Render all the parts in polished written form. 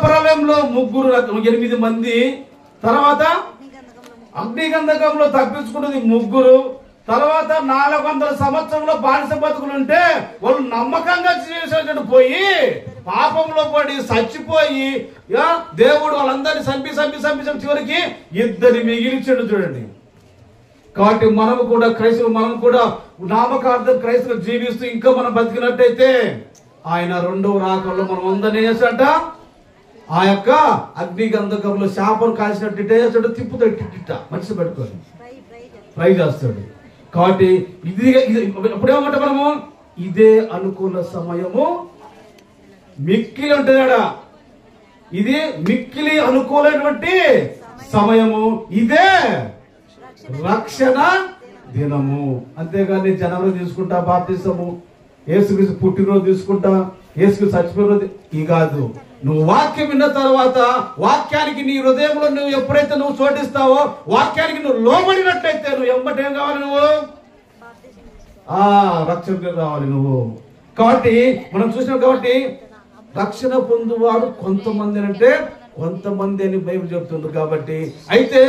ప్రళయంలో 8 మంది, తర్వాత అగ్నిగంధకంలో తప్పించుకున్నది 3, తర్వాత 400 సంవత్సరంలో బానిస బతుకులుంటే వాళ్ళు నమ్మకంగా చేసేటట్టు పోయి పాపంలో పడి చచ్చిపోయి దేవుడు వాళ్ళందరినీ చంపి చివరికి 2 మిగిలించాడు చూడండి. కాబట్టి మనము కూడా క్రైస్తవులు, మనం కూడా నామకార్థ క్రైస్తవులు జీవిస్తూ ఇంకా మనం బతికినట్టయితే ఆయన 2వ రాకల్లో మనం అందరినీ చేశాట ఆ యొక్క అగ్నిగంధకంలో శాపను కాల్చినట్టు తిప్పుతాడు, మనిషి పెట్టుకొని ఫ్రై చేస్తాడు. కాబట్టి ఇది ఇప్పుడేమంటే మనము ఇదే అనుకూల సమయము మిక్కిలి ఉంటుందా, ఇది మిక్కిలి అనుకూలమైనటువంటి సమయము, ఇదే రక్షణ దినము. అంతేగాని జనవరి తీసుకుంటా, బాప్తిసము, యేసుక్రీస్తు పుట్టినరోజు తీసుకుంటా, యేసుక్రీస్తు చచ్చిపోయిన రోజు ఈ కాదు. నువ్వు వాక్యం విన్న తర్వాత వాక్యానికి నీ హృదయంలో నువ్వు ఎప్పుడైతే నువ్వు చోటిస్తావో, వాక్యానికి నువ్వు లోబడినట్లయితే నువ్వు ఎంబటేం కావాలి, నువ్వు రక్షణ కావాలి నువ్వు. కాబట్టి మనం చూసినాం. కాబట్టి రక్షణ పొందువాడు కొంతమంది అంటే కొంతమంది అని బైబిల్ చెప్తుంది. కాబట్టి అయితే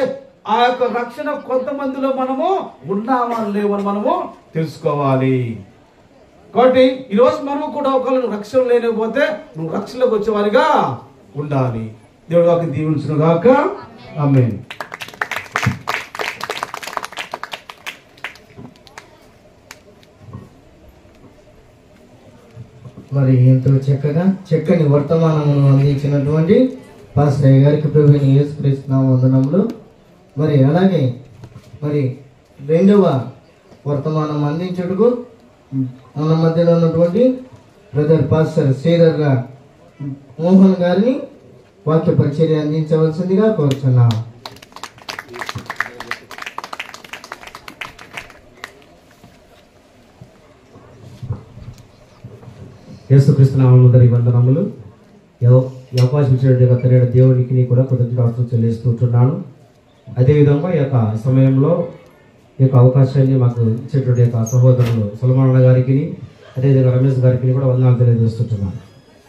ఆ యొక్క రక్షణ కొంతమందిలో మనము ఉన్నామా లేవని మనము తెలుసుకోవాలి. కాబట్టి ఈరోజు మనము కూడా ఒకళ్ళు రక్షణ లేకపోతే నువ్వు రక్షణలోకి వచ్చేవారిగా ఉండాలి. దేవుడు వాక్యం దీవించును గాక. ఆమేన్. మరి ఎంతో చక్కని వర్తమానమును అందించినటువంటి పాస్టర్ గారికి ప్రభువైన యేసుక్రీస్తు వందనములు. మరి అలాగే మరి రెండవ వర్తమానం అందించుటకు మన మధ్యలో ఉన్నటువంటి బ్రదర్ పాస్టర్ శ్రీధర్ మోహన్ గారిని వాక్య పరిచర్య అందించవలసిందిగా కోరుచున్నాం. యేసుక్రీస్తు నామమున వందనములు. ఈ అవకాశం ఇచ్చినటువంటి దేవునికి కూడా కృతజ్ఞతలు చెల్లిస్తుంటున్నాను. అదేవిధంగా ఈ యొక్క సమయంలో ఈ యొక్క అవకాశాన్ని మాకు ఇచ్చేటువంటి యొక్క సహోదరులు సులమాన గారికి, అదేవిధంగా రమేష్ గారికి కూడా వందనాలు తెలియజేస్తుంటున్నాను.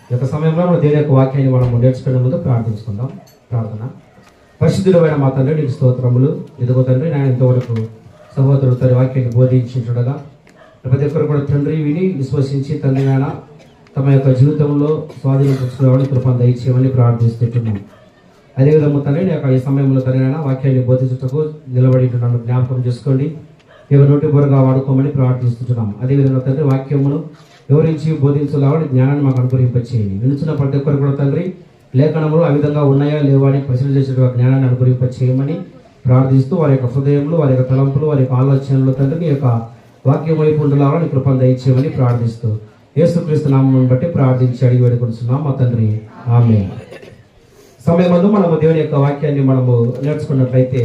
ఈ యొక్క సమయంలో మన దేవుని యొక్క వాక్యాన్ని మనం నేర్చుకునే ముందు ప్రార్థించుకుందాం. ప్రార్థన. పరిశుద్ధుడైన మా తండ్రి, నీకు స్తోత్రములు. ఇదిగో తండ్రి, నేను ఇంతవరకు సహోదరుడు తన వాక్యాన్ని బోధించుండగా ప్రతి ఒక్కరు కూడా తండ్రి విని విశ్వసించి తండ్రి నాయన తమ యొక్క జీవితంలో స్వాధీనపరుచుకునేవాడిని కృపను దయచేయమని ప్రార్థిస్తుంటున్నాం. అదేవిధంగా తండ్రి యొక్క ఈ సమయంలో తండ్రి నాయన వాక్యాన్ని బోధించుటకు నిలబడి నన్ను జ్ఞాపకం చేసుకోండి, ఎవరి నోటి బోరుగా వాడుకోమని ప్రార్థిస్తున్నాం. అదేవిధంగా తండ్రి వాక్యమును వివరించి బోధించలేవాడి జ్ఞానాన్ని మాకు అనుగ్రహింపచేయండి. వినుచున్న ప్రతి ఒక్కరు కూడా తండ్రి లేఖనములు ఆ విధంగా ఉన్నాయా లేవా అని పరిశీలన చేసే జ్ఞానాన్ని అనుగ్రహింపచేయమని ప్రార్థిస్తూ వారి యొక్క హృదయంలో, వారి యొక్క తలంపులు, వారి యొక్క ఆలోచనలు తండ్రి నీ యొక్క వాక్యం వైపు ఉండలాగా కృపను దయచేయమని ప్రార్థిస్తూ యేసుక్రీస్తు నామమును బట్టి ప్రార్థించి అడిగి వేడుకొంటున్నాం మా తండ్రి, ఆమేన్. సమయమందు మనము దేవుని యొక్క వాక్యాన్ని మనము నేర్చుకున్నట్లయితే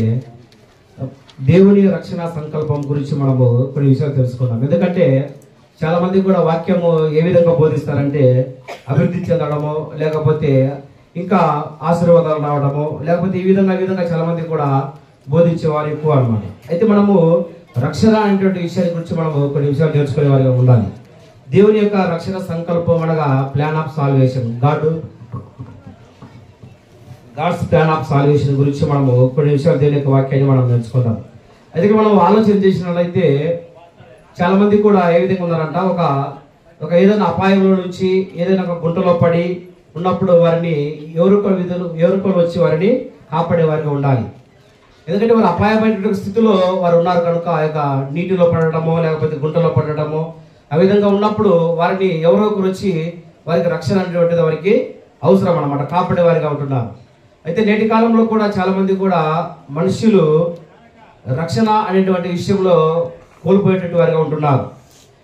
దేవుని రక్షణ సంకల్పం గురించి మనము కొన్ని విషయాలు తెలుసుకున్నాం. ఎందుకంటే చాలా మంది కూడా వాక్యము ఏ విధంగా బోధిస్తారంటే అభివృద్ధి చెందడము, లేకపోతే ఇంకా ఆశీర్వాదాలు రావడము, లేకపోతే ఈ విధంగా చాలా మంది కూడా బోధించేవారు ఎక్కువ అన్నమాట. అయితే మనము రక్షణ అనేటువంటి విషయాల గురించి మనము కొన్ని విషయాలు నేర్చుకునే వారిగా ఉండాలి. దేవుని యొక్క రక్షణ సంకల్పం అనగా plan of salvation, God's plan of salvation గురించి మనము కొన్ని విషయాలు దేవుని యొక్క వాక్యాన్ని మనం నేర్చుకుందాం. అయితే మనం ఆలోచన చేసినట్లయితే చాలా మంది కూడా ఏ విధంగా ఉన్నారంట, ఒక ఏదైనా అపాయంలో నుంచి ఏదైనా ఒక గుంటలో పడి ఉన్నప్పుడు వారిని ఎవరికో వచ్చి వారిని కాపాడే వారిగా ఉండాలి. ఎందుకంటే వారు అపాయమైనటువంటి స్థితిలో వారు ఉన్నారు కనుక ఆ యొక్క నీటిలో పడటమో లేకపోతే గుంటలో పడటమో ఆ విధంగా ఉన్నప్పుడు వారిని ఎవరో ఒకరు వచ్చి వారికి రక్షణ అనేటువంటిది వారికి అవసరం అన్నమాట, కాపాడే వారిగా ఉంటున్నారు. అయితే నేటి కాలంలో కూడా చాలా మంది కూడా మనుషులు రక్షణ అనేటువంటి విషయంలో కోల్పోయేటువంటి వారిగా ఉంటున్నారు.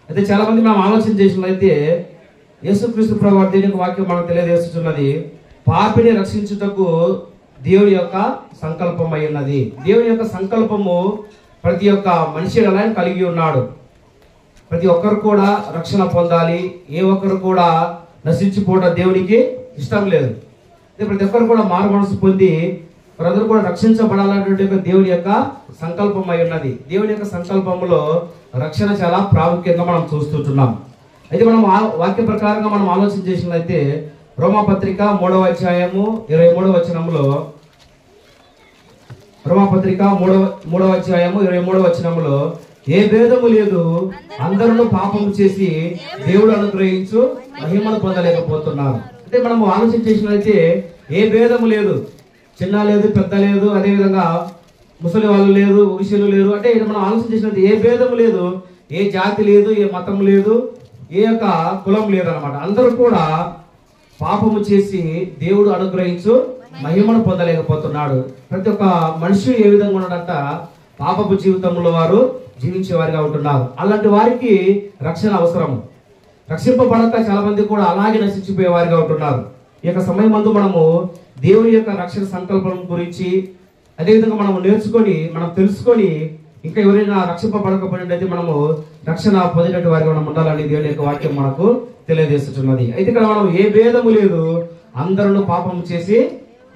అయితే చాలా మంది మనం ఆలోచన చేసినట్లయితే యేసుక్రీస్తు ప్రభువు దేవుని వాక్యం మనకు తెలియజేస్తున్నది, పాపిని రక్షించుటకు దేవుని యొక్క సంకల్పం అయి ఉన్నది. దేవుని యొక్క సంకల్పము ప్రతి ఒక్క మనిషి కలిగి ఉన్నాడు. ప్రతి ఒక్కరు కూడా రక్షణ పొందాలి, ఏ ఒక్కరు కూడా నశించిపోవడం దేవునికి ఇష్టం లేదు. ప్రతి ఒక్కరు కూడా మారు మనసు పొంది వారందరూ కూడా రక్షించబడాలనేటువంటి దేవుని యొక్క సంకల్పం అయి ఉన్నది. దేవుని యొక్క సంకల్పంలో రక్షణ చాలా ప్రాముఖ్యంగా మనం చూస్తుంటున్నాం. అయితే మనం వాక్య ప్రకారంగా మనం ఆలోచన చేసినట్లయితే రోమాపత్రిక 3వ అధ్యాయము 23వ వచనంలో, రోమాపత్రిక 3వ అధ్యాయము 23వ వచనంలో, ఏ భేదము లేదు, అందరూ పాపము చేసి దేవుడు అనుగ్రహించు మహిమను పొందలేకపోతున్నారు. అంటే మనం ఆలోచన చేసినట్లయితే ఏ భేదము లేదు, చిన్న లేదు, పెద్ద లేదు, అదేవిధంగా ముసలి వాళ్ళు లేదు, విషయాలు లేరు. అంటే మనం ఆలోచన చేసినట్టు ఏ భేదము లేదు, ఏ జాతి లేదు, ఏ మతం లేదు, ఏ యొక్క కులం లేదు అనమాట. అందరూ కూడా పాపము చేసి దేవుడు అనుగ్రహించు మహిమను పొందలేకపోతున్నాడు. ప్రతి ఒక్క మనిషి ఏ విధంగా ఉన్నాడంట, పాపపు జీవితంలో వారు జీవించే వారిగా ఉంటున్నారు. అలాంటి వారికి రక్షణ అవసరము. రక్షింపబడక చాలా మంది కూడా అలాగే నశించిపోయే వారిగా ఉంటున్నారు. ఈ యొక్క సమయం మందు మనము దేవుని యొక్క రక్షణ సంకల్పం గురించి అదేవిధంగా మనం నేర్చుకొని మనం తెలుసుకొని ఇంకా ఎవరైనా రక్షింపబడకపోయినట్లయితే మనము రక్షణ పొందినట్టు వారిగా మనం ఉండాలని దేవుని యొక్క వాక్యం మనకు తెలియజేస్తున్నది. అయితే ఇక్కడ మనం ఏ భేదము లేదు, అందరూ పాపము చేసి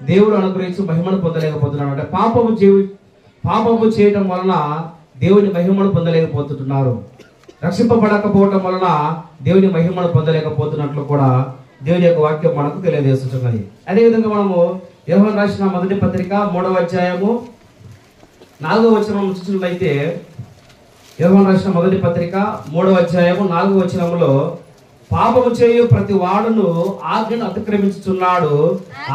దేవుడు అనుగ్రహించి మహిమను పొందలేకపోతున్నాడు. అంటే పాపము చేయటం వలన దేవుని మహిమను పొందలేకపోతున్నారు. రక్షింపబడకపోవటం వలన దేవుని మహిమను పొందలేకపోతున్నట్లు కూడా దేవుని యొక్క వాక్యం మనకు తెలియజేస్తున్నది. అదేవిధంగా మనము యోహాను రాసిన మొదటి పత్రిక 3వ అధ్యాయము 4వ వచనం చూసినట్లయితే, యోహాను రాసిన మొదటి పత్రిక 3వ అధ్యాయము 4వ వచనంలో, పాపము చేయు ప్రతి వాడును ఆజ్ఞను అతిక్రమించుచున్నాడు,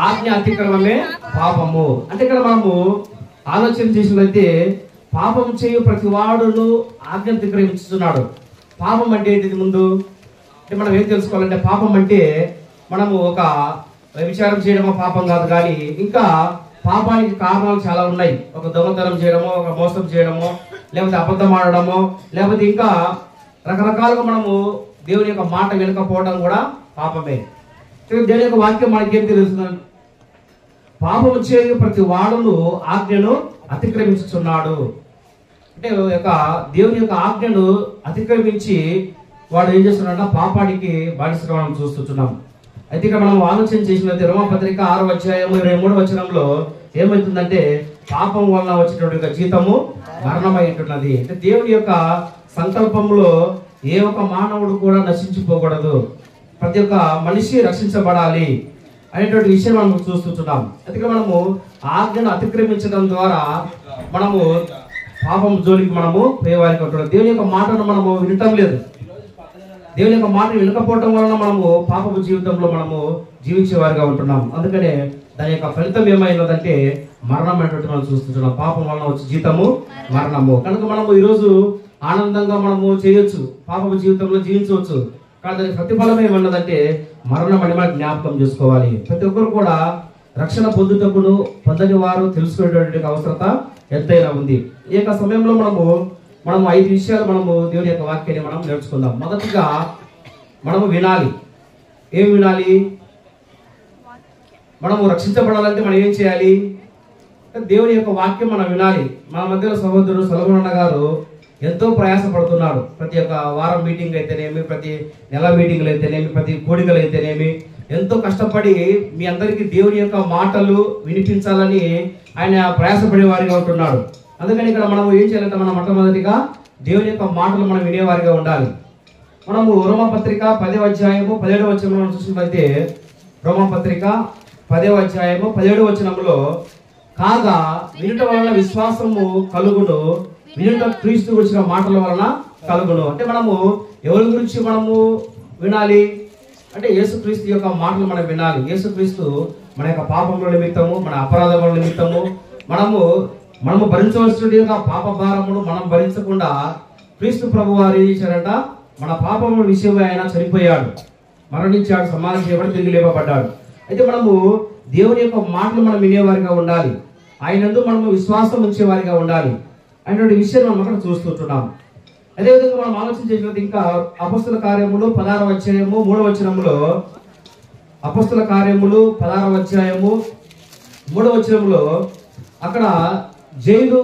ఆజ్ఞ అతిక్రమమే పాపము. అంటే ఇక్కడ మనము ఆలోచన చేసినట్లయితే పాపము చేయు ప్రతి వాడును ఆజ్ఞ అతిక్రమించుచున్నాడు. పాపం అంటే ఏంటిది? ముందు అంటే మనం ఏం తెలుసుకోవాలంటే పాపం అంటే మనము ఒక విచారం చేయడమో పాపం కాదు, కానీ ఇంకా పాపానికి కారణాలు చాలా ఉన్నాయి. ఒక దొంగతనం చేయడమో, ఒక మోసం చేయడమో, లేకపోతే అబద్ధం ఆడడమో, లేకపోతే ఇంకా రకరకాలుగా మనము దేవుని యొక్క మాట వినకపోవడం కూడా పాపమే. దేవుని యొక్క వాక్యం మనకేం తెలుస్తుంది? పాపము చేయు ప్రతి వాడును ఆజ్ఞను అతిక్రమించుచున్నాడు. అంటే దేవుని యొక్క ఆజ్ఞను అతిక్రమించి వాడు ఏం చేస్తున్నాడంటే పాపానికి బానిసగా మనం చూస్తున్నాం. అయితే ఇక్కడ మనం ఆలోచన చేసినట్టు రోమపత్రిక 6వ అధ్యాయము 23వ వచనంలో ఏమవుతుందంటే పాపం వలన వచ్చినటువంటి జీతము మరణమై ఉంటున్నది. అంటే దేవుని యొక్క సంకల్పంలో ఏ ఒక్క మానవుడు కూడా నశించిపోకూడదు, ప్రతి ఒక్క మనిషి రక్షించబడాలి అనేటువంటి విషయం మనం చూస్తున్నాం. అయితే మనము ఆజ్ఞను అతిక్రమించడం ద్వారా మనము పాపం జోలికి మనము పోయేవారికి ఉంటున్నాం. దేవుని యొక్క మాటను మనము వినటం లేదు. దేవుని యొక్క మాట వినకపోవటం వలన మనము పాపపు జీవితంలో మనము జీవించేవారిగా ఉంటున్నాం. అందుకనే దాని యొక్క ఫలితం ఏమైనదంటే మరణం అనేటువంటి మనం చూస్తున్నాం. పాపం వలన వచ్చే జీతము మరణము. కనుక మనము ఈరోజు ఆనందంగా మనము చేయొచ్చు, పాపపు జీవితంలో జీవించవచ్చు, కానీ దాని ప్రతిఫలం ఏమన్నదంటే మరణం అని మనం జ్ఞాపకం చేసుకోవాలి. ప్రతి ఒక్కరు కూడా రక్షణ పొందుటకును పొందని వారు తెలుసుకునేటువంటి అవసరత ఎంతైనా ఉంది. ఈ యొక్క సమయంలో మనము 5 విషయాలు మనము దేవుని యొక్క వాక్యాన్ని మనం నేర్చుకుందాం. మొదటిగా మనము వినాలి. ఏం వినాలి? మనము రక్షించబడాలంటే మనం ఏం చేయాలి? దేవుని యొక్క వాక్యం మనం వినాలి. మన మధ్యలో సహోదరుడు సొలొమోన్ గారు ఎంతో ప్రయాసపడుతున్నాడు. ప్రతి ఒక్క వారం మీటింగ్ అయితేనేమి, ప్రతి నెల మీటింగ్లు అయితేనేమి, ప్రతి కూడికలు అయితేనేమి ఎంతో కష్టపడి మీ అందరికీ దేవుని యొక్క మాటలు వినిపించాలని ఆయన ప్రయాసపడే వారిగా ఉంటున్నాడు. అందుకని ఇక్కడ మనం ఏం చేయాలంటే మనం మొట్టమొదటిగా దేవుని యొక్క మాటలు మనం వినేవారిగా ఉండాలి. మనము రోమపత్రిక 10వ అధ్యాయము 17వ వచనంలో చూసినట్లయితే, రోమపత్రిక 10వ అధ్యాయము 17వ వచనంలో, కాగా వినుట వలన విశ్వాసము కలుగును, వినుట క్రీస్తు గురించిన మాటల వలన కలుగును. అంటే మనము ఎవరి గురించి మనము వినాలి అంటే యేసుక్రీస్తు యొక్క మాటలు మనం వినాలి. యేసుక్రీస్తు మన యొక్క పాపముల నిమిత్తము, మన అపరాధముల నిమిత్తము మనము భరించవలసిన పాప భారమును మనం భరించకుండా క్రీస్తు ప్రభు వారు ఏం చేశారంట, మన పాపముల విషయమై ఆయన చనిపోయాడు, మరణించాడు, సమాధి చేయబడి తిరిగి లేపబడ్డాడు. అయితే మనము దేవుని యొక్క మాటలు మనం వినేవారిగా ఉండాలి, ఆయనందు మనము విశ్వాసం ఉంచేవారిగా ఉండాలి అనేటువంటి విషయాన్ని మనం అక్కడ చూస్తుంటున్నాం. అదేవిధంగా మనం ఆలోచన చేసినట్టు ఇంకా అపొస్తల కార్యములు 16వ అధ్యాయము 3వ వచనంలో, అపొస్తల కార్యములు 16వ అధ్యాయము 3వ వచనంలో అక్కడ జైలు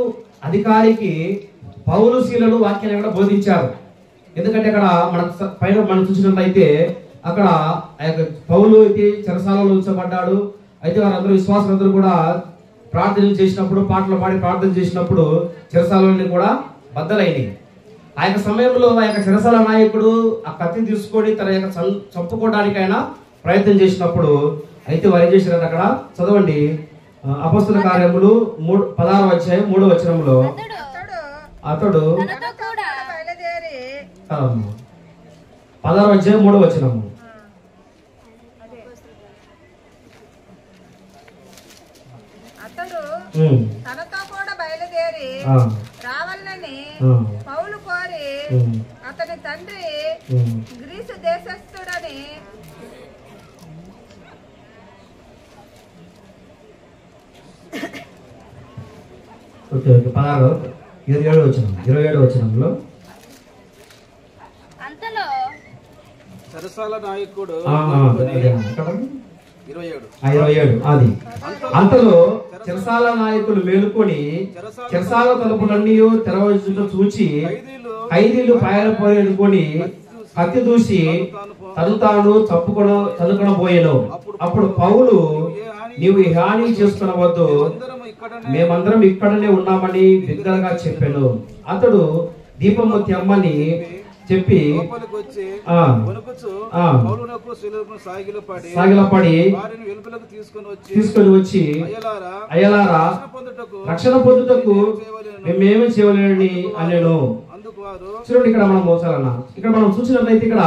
అధికారికి పౌలు శీలలు వాక్యాన్ని కూడా బోధించారు. ఎందుకంటే అక్కడ మనం చూసినట్లయితే అక్కడ పౌలు అయితే చెరసాలలో ఉంచబడ్డాడు. అయితే వారందరూ విశ్వాసులందరూ కూడా ప్రార్థన చేసినప్పుడు, పాటలు పాడి ప్రార్థన చేసినప్పుడు చెరసాలని కూడా బద్దలైనవి. ఆ యొక్క సమయంలో ఆ యొక్క చెరసాల నాయకుడు ఆ కత్తి తీసుకొని తన యొక్క చంపుకోవడానికి ఆయన ప్రయత్నం చేసినప్పుడు అయితే వారు ఏం చేశారంటే అక్కడ చదవండి, అపొస్తల కార్యములు 16వ అధ్యాయం 3వ వచనంలో, అతడు 16వ అధ్యాయం 3వ వచనము, తనతో కూడా బయలుదేరి రావాలని పౌలు కోరి అతని తండ్రి గ్రీసు దేశస్థుడని ఓకే 27వ వచనంలో అంతలో చెరసాల నాయకుడు 27 అది అంతలో చెరసాల నాయకులు మేలుకొని చెరసాల తలుపులన్నీ తెరవచుట చూచి ఖైదీలు పాయలుకొని కత్తి దూసి తను చదువుకొనబోయెను. అప్పుడు పౌలు, నీవు ఈ హాని చేసుకునవద్దు, మేమందరం ఇక్కడనే ఉన్నామని బిగ్గరగా చెప్పాను. అతడు దీపము తెమ్మని చెప్పి సాగిలపడి తీసుకొని వచ్చి, అయ్యలారా రక్షణ పొందుటకు మేమేమి చేయలేని అనేను. చూడండి, ఇక్కడ మనం చూసినట్లయితే ఇక్కడ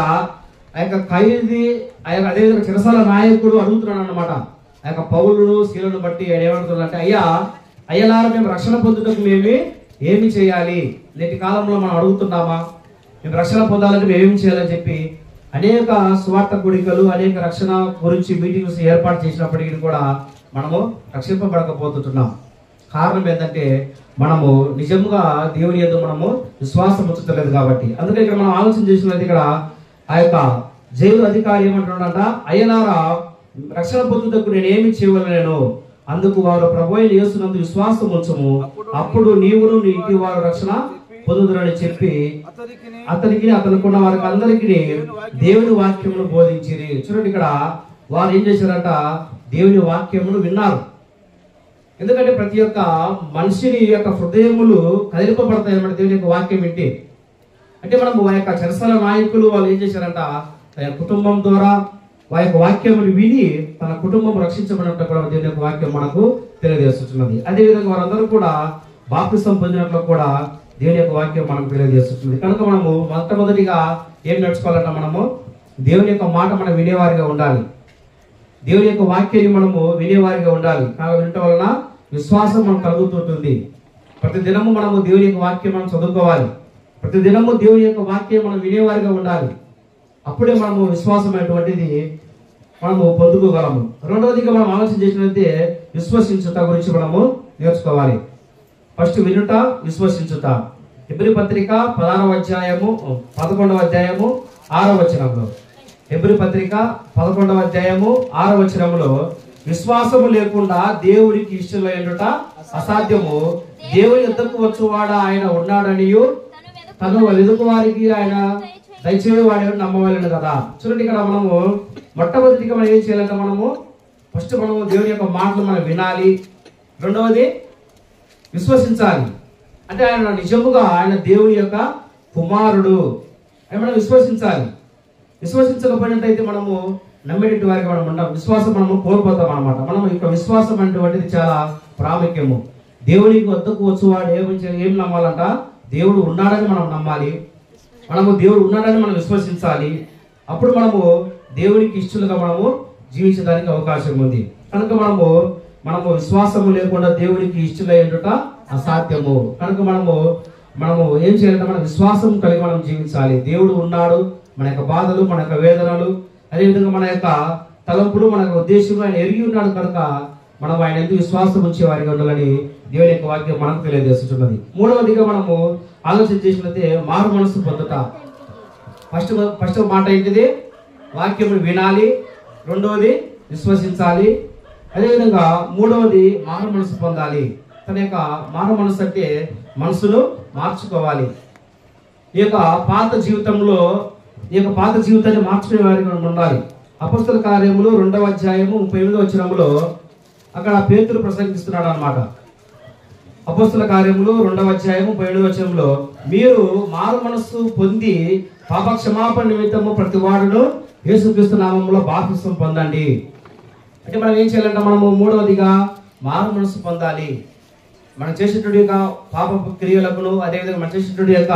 ఆ యొక్క ఖైదీ అదేవిధంగా చెరసాల నాయకుడు అడుగుతున్నాడు అన్నమాట. ఆ యొక్క పౌలును శీలను బట్టి ఆయన ఏమంటున్నాడంటే, అయ్యలారా మేము రక్షణ పొందుటకు ఏమి చేయాలి? నేటి కాలంలో మనం అడుగుతున్నామా? మేము రక్షణ పొందాలంటే మేము ఏమి చేయాలని చెప్పి అనేక స్వార్థ కూడికలు, అనేక రక్షణ గురించి మీటింగ్స్ ఏర్పాటు చేసినప్పటికీ కూడా మనము రక్షింపబడకపోతున్నాం. కారణం ఏంటంటే మనము నిజంగా దేవుని యందు మనము విశ్వాసం ఉంచలేదు కాబట్టి. అందుకే ఇక్కడ మనం ఆలోచన చేసినట్లయితే ఇక్కడ ఆ యొక్క జైలు అధికారి ఏమంటున్నాడంట, అయ్యలారా రక్షణ పొందుటకు నేను ఏమి చేయవలెను, అందుకు వారు ప్రభువైన యేసునందు విశ్వాసం ఉంచుము, అప్పుడు నీవును నీ ఇంటి వారు రక్షణ పొందుదురని చెప్పి అతనికి అతనుకున్న వారికి అందరికీ దేవుని వాక్యమును బోధించిరి. చూడండి, ఇక్కడ వారు ఏం చేశారంట, దేవుని వాక్యమును విన్నారు. ఎందుకంటే ప్రతి ఒక్క మనిషిని యొక్క హృదయములు కదిలిపబడతాయి అన్నమాట దేవుని యొక్క వాక్యం వింటే. అంటే మనము ఆ యొక్క చెరసాల నాయకులు వాళ్ళు ఏం చేశారంట, తన కుటుంబం ద్వారా వారి యొక్క వాక్యములు విని తన కుటుంబం రక్షించబడినట్టు కూడా దేవుని యొక్క వాక్యం మనకు తెలియజేస్తున్నది. అదేవిధంగా వారందరూ కూడా బాప్తిసం పొందినట్లు కూడా దేవుని యొక్క వాక్యం మనకు తెలియజేస్తుంది. కనుక మనము మొట్టమొదటిగా ఏం నేర్చుకోవాలంటే, మనము దేవుని యొక్క మాట మనం వినేవారిగా ఉండాలి. దేవుని యొక్క వాక్యాన్ని మనము వినేవారిగా ఉండాలి. వినటం వలన విశ్వాసం మనకు కలుగుతుంటుంది. ప్రతి దినము మనము దేవుని యొక్క వాక్యం మనం చదువుకోవాలి. ప్రతి దినము దేవుని యొక్క వాక్యం మనం వినేవారిగా ఉండాలి. అప్పుడే మనము విశ్వాసమైనటువంటిది మనము పొందుకోగలము. రెండవదిగా మనం ఆలోచన చేసినట్లయితే విశ్వసించుట గురించి మనము నేర్చుకోవాలి. ఫస్ట్ వినుట, విశ్వసించుట. హెబ్రీ పత్రిక 16వ అధ్యాయము 11వ అధ్యాయము 6వ వచనంలో, హెబ్రీ పత్రిక 11వ అధ్యాయము 6వ వచనంలో, విశ్వాసము లేకుండా దేవుడికి ఇష్టమైనట అసాధ్యము, దేవుని యొద్దకు వచ్చువాడ ఆయన ఉన్నాడనియు తను ఎదుగు వారికి ఆయన దయచేవాడు నమ్మవలను కదా. చూడండి, ఇక్కడ మనము మొట్టమొదటిగా మనం ఏం చేయాలంటే, మనము ఫస్ట్ మనము దేవుని యొక్క మాటలు మనం వినాలి. రెండవది విశ్వసించాలి. అంటే ఆయన నిజముగా ఆయన దేవుని యొక్క కుమారుడు అని మనం విశ్వసించాలి. విశ్వసించకపోయినట్టయితే మనము నమ్మేటి వారికి మనం ఉంటాం, విశ్వాసం మనము కోల్పోతాం అనమాట. మనం యొక్క విశ్వాసం అనేటువంటిది చాలా ప్రాముఖ్యము. దేవునికి వద్దకు వచ్చేవాడు ఏం నమ్మాలంట, దేవుడు ఉన్నాడని మనం నమ్మాలి. మనము దేవుడు ఉన్నాడని మనం విశ్వసించాలి. అప్పుడు మనము దేవునికి ఇష్టలుగా మనము జీవించడానికి అవకాశం ఉంది. కనుక మనము విశ్వాసము లేకుండా దేవునికి ఇష్టలయ్యేట అసాధ్యము. కనుక మనము ఏం చేయాలంటే, మన విశ్వాసం కలిగి మనం జీవించాలి. దేవుడు ఉన్నాడు, మన యొక్క బాధలు, మన యొక్క వేదనలు, అదేవిధంగా మన యొక్క తలంపులు, మన యొక్క ఉద్దేశం ఆయన ఎరిగి ఉన్నాడు. కనుక మనం ఆయన ఎందుకు విశ్వాసం ఉంచే వారిగా ఉండాలని దేవుని యొక్క వాక్యం మనకు తెలియజేస్తున్నది. మూడవదిగా మనము ఆలోచన చేసినట్లయితే మారు మనసు పొందుట. ఫస్ట్ మాట ఏంటిది, వాక్యం వినాలి. రెండవది విశ్వసించాలి. అదేవిధంగా మూడవది మారు మనసు పొందాలి. తన యొక్క మారు మనసు అంటే మనసును మార్చుకోవాలి. ఈ యొక్క పాత జీవితాన్ని మార్చుకునే వారికి మనం ఉండాలి. అపొస్తల కార్యములు 2వ అధ్యాయము 38వ వచనములో అక్కడ పేతురు ప్రసంగిస్తున్నాడు అన్నమాట. అపొస్తల కార్యములు 2వ అధ్యాయము 37వ వచనంలో, మీరు మారు మనస్సు పొంది పాప క్షమాపణ నిమిత్తము ప్రతి వాడును యేసుక్రీస్తు నామములో బాప్తిసం పొందండి. అంటే మనం ఏం చేయాలంటే, మనము మూడవదిగా మారు మనస్సు పొందాలి. మనం చేసేటువంటి యొక్క పాప క్రియలకు, అదేవిధంగా మనం చేసేటువంటి యొక్క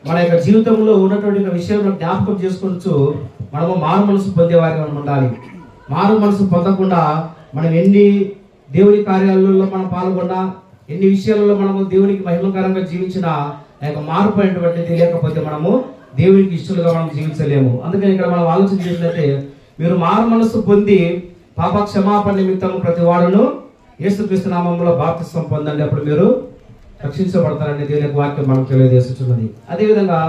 మన యొక్క జీవితంలో ఉన్నటువంటి విషయంలో జ్ఞాపకం చేసుకుంటూ మనము మారు మనసు పొందేవారిగా మనం ఉండాలి. మారు మనసు పొందకుండా మనం ఎన్ని దేవుని కార్యాలలో మనం పాల్గొన్నా, ఎన్ని విషయాలలో మనము దేవునికి మహిమకరంగా జీవించినా ఆ యొక్క మార్పు అనేటువంటిది లేకపోతే మనము దేవునికి ఇష్టలుగా మనం జీవించలేము. అందుకని ఇక్కడ మనం ఆలోచన చేసినట్టే, మీరు మారు మనసు పొంది పాప క్షమాపణ నిమిత్తము ప్రతి వాడును యేసుక్రీస్తు నామములో బాప్తిసం పొందండి, అప్పుడు మీరు రక్షించబడతారని దేవుని వాక్యం మనకు తెలియజేస్తున్నది. అదేవిధంగా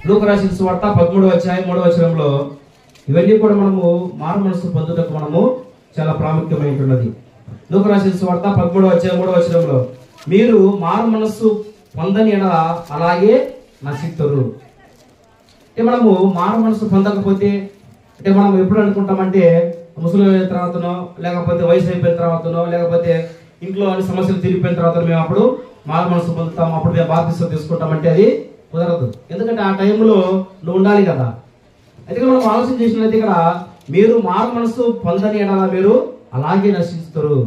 లూకా రాసిన సువార్త 13వ అధ్యాయం 3వ వచనంలో ఇవన్నీ కూడా మనము మారు మనసు పొందుటకు మనము చాలా ప్రాముఖ్యమైనది. లూకా రాసిన సువార్త 13వ అధ్యాయం 3వ వచనంలో, మీరు మారు మనసు పొందని ఎడల అలాగే నశిస్తురు. అంటే మనము మారు మనసు పొందకపోతే, అంటే మనం ఎప్పుడు అనుకుంటామంటే ముసలి అయిన తర్వాతనో, లేకపోతే వయసు అయిపోయిన తర్వాతనో, లేకపోతే ఇంట్లో అన్ని సమస్యలు తీరిపోయిన తర్వాత మేము అప్పుడు మారు మనసు పొందుతాం, అప్పుడు మేము బాప్తిసం తీసుకుంటామంటే అది కుదరదు. ఎందుకంటే ఆ టైంలో నువ్వు ఉండాలి కదా. అయితే మనం ఆలోచన చేసినట్లయితే ఇక్కడ మీరు మారు మనసు పొందని ఎడల మీరు అలాగే నశిస్తారు.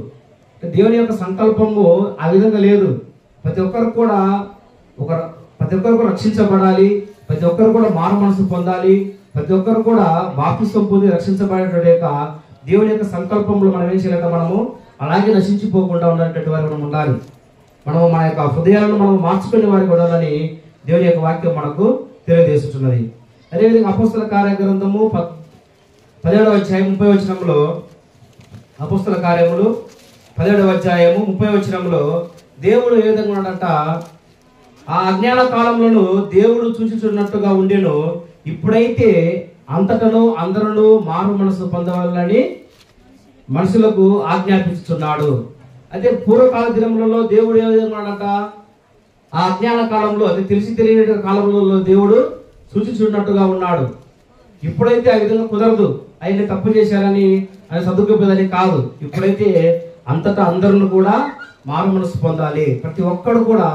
దేవుని యొక్క సంకల్పము ఆ విధంగా లేదు. ప్రతి ఒక్కరు కూడా రక్షించబడాలి, ప్రతి ఒక్కరు కూడా మారు మనసు పొందాలి, ప్రతి ఒక్కరు కూడా బాప్తిసం పొంది రక్షించబడేటువంటి యొక్క దేవుని యొక్క సంకల్పంలో మనం ఏం చేయాలంటే, మనము అలాగే నశించిపోకుండా ఉన్నటువంటి వారు మనం ఉండాలి. మనము మన యొక్క హృదయాలను మనం మార్చుకునే వారికి ఉండాలని దేవుని యొక్క వాక్యం మనకు తెలియజేస్తున్నది. అదేవిధంగా అపోస్తల కార్య గ్రంథము 17వ అధ్యాయం 30వ వచనంలో, అపోస్తల కార్యములు 17వ అధ్యాయము 30వ వచనంలో దేవుడు ఏ విధంగా ఉన్నాడంట, ఆ అజ్ఞాన కాలంలో దేవుడు చూచుచున్నట్టుగా ఉండెను, ఇప్పుడైతే అంతటను అందరూ మారు మనసు పొందవాలని మనుషులకు ఆజ్ఞాపించుతున్నాడు. అయితే పూర్వకాల దినములలో దేవుడు ఏ విధంగా ఉన్నాడంట, ఆ అజ్ఞాన కాలంలో, అది తెలిసి తెలియని కాలంలో దేవుడు సూచించున్నట్టుగా ఉన్నాడు. ఇప్పుడైతే ఆ విధంగా కుదరదు, ఆయన తప్పు చేశారని ఆయన సర్దుకుపోయేదని కాదు. ఇప్పుడైతే అంతటా అందరూ కూడా మారు మనసు పొందాలి. ప్రతి ఒక్కడు కూడా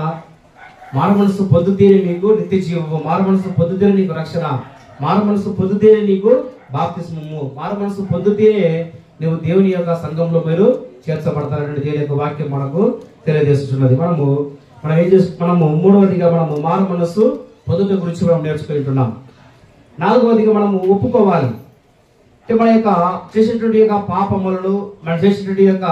మారు మనసు పొందుతేనే నీకు నిత్య జీవము, మారు మనసు పొందుతేనే నీకు రక్షణ, మారు మనసు పొందుతేనే నీకు బాప్తిస్మము, మారు మనసు పొందుతేనే నువ్వు దేవుని యొక్క సంఘంలో మీరు చేర్చబడతారని దేవుని యొక్క వాక్యం మనకు తెలియజేస్తున్నది. మనం ఏం మనము మూడవదిగా మనము మారు మనసు పొందుట గురించి మనం నేర్చుకుంటున్నాం. నాలుగవదిగా మనము ఒప్పుకోవాలి. అంటే మన యొక్క చేసినటువంటి యొక్క పాపములను, మనం చేసినటువంటి యొక్క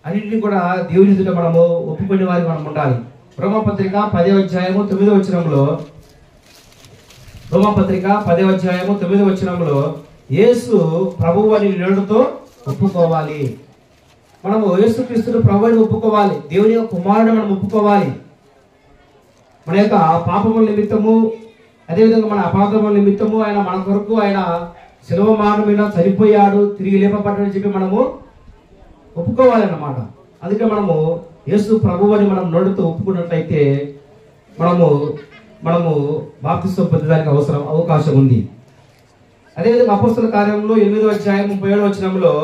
అన్నింటినీ కూడా దేవుని ఎదుట మనము ఒప్పుకునే వారికి మనం ఉండాలి. రోమాపత్రిక 10వ అధ్యాయము 9వ వచనంలో, రోమాపత్రిక 10వ అధ్యాయము 9వ వచనంలో యేసు ప్రభువు అని నోటితో ఒప్పుకోవాలి. మనము యేసుక్రీస్తును ప్రభువుని ఒప్పుకోవాలి, దేవుని యొక్క కుమారుని మనం ఒప్పుకోవాలి. మన యొక్క పాపముల నిమిత్తము, అదేవిధంగా మన అపార్థముల నిమిత్తము ఆయన మన కొరకు ఆయన శిలువ మరణం మీద చనిపోయాడు, తిరిగి లేపబడ్డాడని చెప్పి మనము ఒప్పుకోవాలన్నమాట. అందుకే మనము యేసు ప్రభువు అని మనం నోటితో ఒప్పుకున్నట్లయితే మనము బాప్తిస్మం పొందడానికి అవకాశం ఉంది. అదేవిధంగా అపోస్తల కార్యంలో 8వ అధ్యాయం 37వ వచనంలో